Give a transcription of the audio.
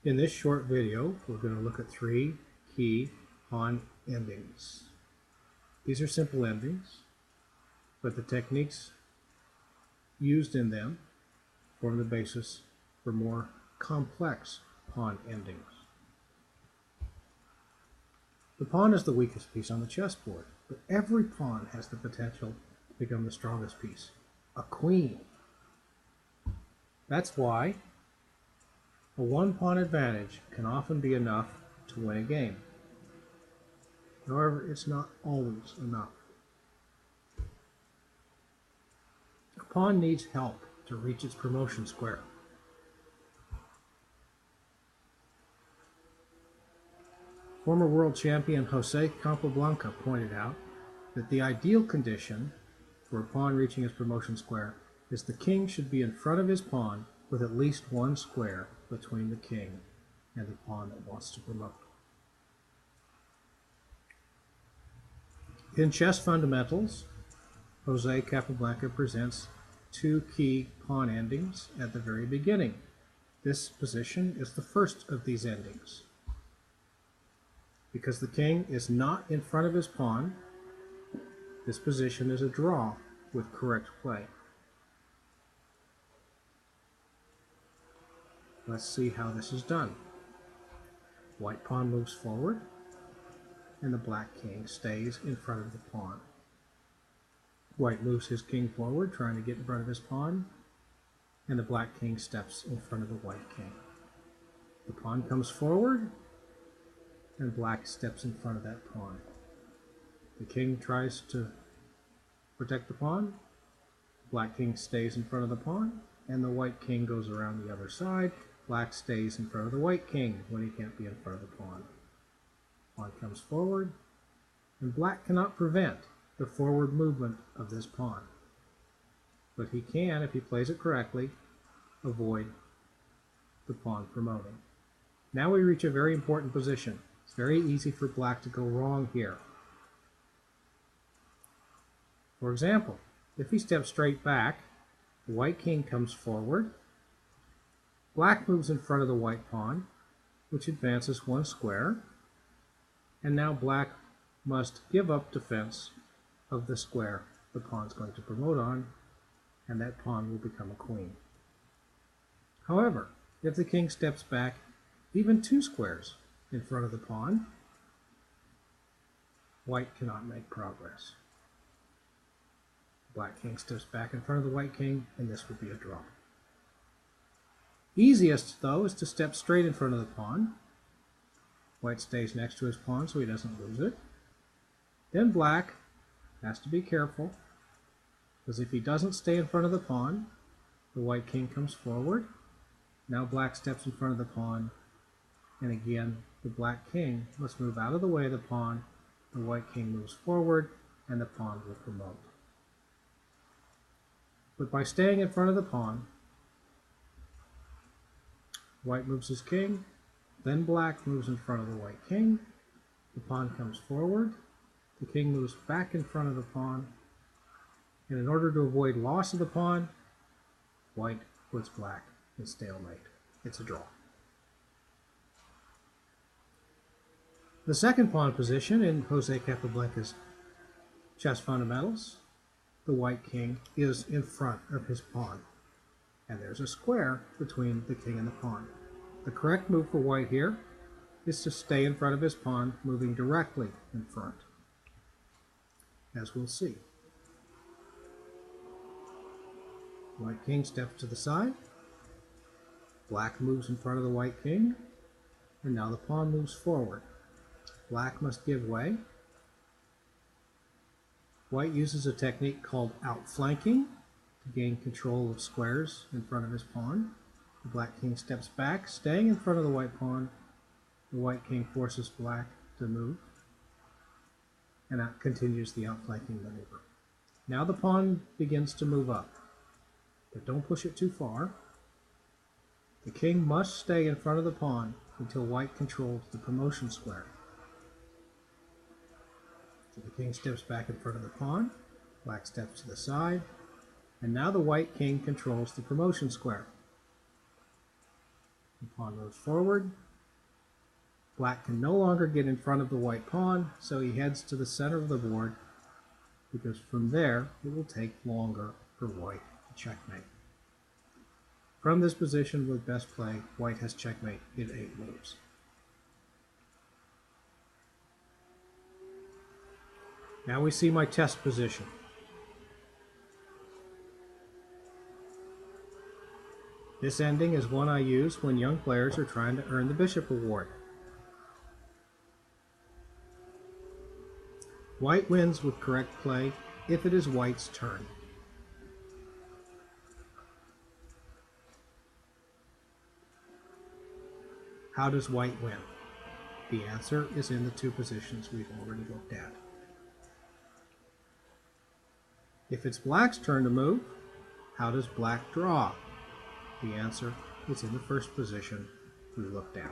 In this short video, we're going to look at 3 key pawn endings. These are simple endings, but the techniques used in them form the basis for more complex pawn endings. The pawn is the weakest piece on the chessboard, but every pawn has the potential to become the strongest piece, a queen. That's why a one-pawn advantage can often be enough to win a game. However, it's not always enough. A pawn needs help to reach its promotion square. Former world champion Jose Capablanca pointed out that the ideal condition for a pawn reaching its promotion square is the king should be in front of his pawn with at least one square between the king and the pawn that wants to promote. In Chess Fundamentals, Jose Capablanca presents 2 key pawn endings at the very beginning. This position is the first of these endings. Because the king is not in front of his pawn, this position is a draw with correct play. Let's see how this is done. White pawn moves forward, and the black king stays in front of the pawn. White moves his king forward, trying to get in front of his pawn, and the black king steps in front of the white king. The pawn comes forward, and black steps in front of that pawn. The king tries to protect the pawn, black king stays in front of the pawn, and the white king goes around the other side. Black stays in front of the white king when he can't be in front of the pawn. Pawn comes forward, and black cannot prevent the forward movement of this pawn. But he can, if he plays it correctly, avoid the pawn promoting. Now we reach a very important position. It's very easy for black to go wrong here. For example, if he steps straight back, the white king comes forward. Black moves in front of the white pawn, which advances one square, and now black must give up defense of the square the pawn is going to promote on, and that pawn will become a queen. However, if the king steps back even 2 squares in front of the pawn, white cannot make progress. Black king steps back in front of the white king, and this will be a draw. Easiest, though, is to step straight in front of the pawn. White stays next to his pawn so he doesn't lose it. Then black has to be careful, because if he doesn't stay in front of the pawn, the white king comes forward. Now black steps in front of the pawn, and again the black king must move out of the way of the pawn. The white king moves forward, and the pawn will promote. But by staying in front of the pawn, white moves his king, then black moves in front of the white king. The pawn comes forward, the king moves back in front of the pawn, and in order to avoid loss of the pawn, white puts black in stalemate. It's a draw. The second pawn position in Jose Capablanca's Chess Fundamentals, the white king is in front of his pawn, and there's a square between the king and the pawn. The correct move for white here is to stay in front of his pawn, moving directly in front, as we'll see. White king steps to the side, black moves in front of the white king, and now the pawn moves forward. Black must give way. White uses a technique called outflanking to gain control of squares in front of his pawn. The black king steps back, staying in front of the white pawn. The white king forces black to move, and that continues the outflanking maneuver. Now the pawn begins to move up, but don't push it too far. The king must stay in front of the pawn until white controls the promotion square. So the king steps back in front of the pawn, black steps to the side, and now the white king controls the promotion square. The pawn moves forward. Black can no longer get in front of the white pawn, so he heads to the center of the board, because from there it will take longer for white to checkmate. From this position with best play, white has checkmate in 8 moves. Now we see my test position. This ending is one I use when young players are trying to earn the Bishop Award. White wins with correct play if it is white's turn. How does white win? The answer is in the 2 positions we've already looked at. If it's black's turn to move, how does black draw? The answer is in the 1st position we looked at.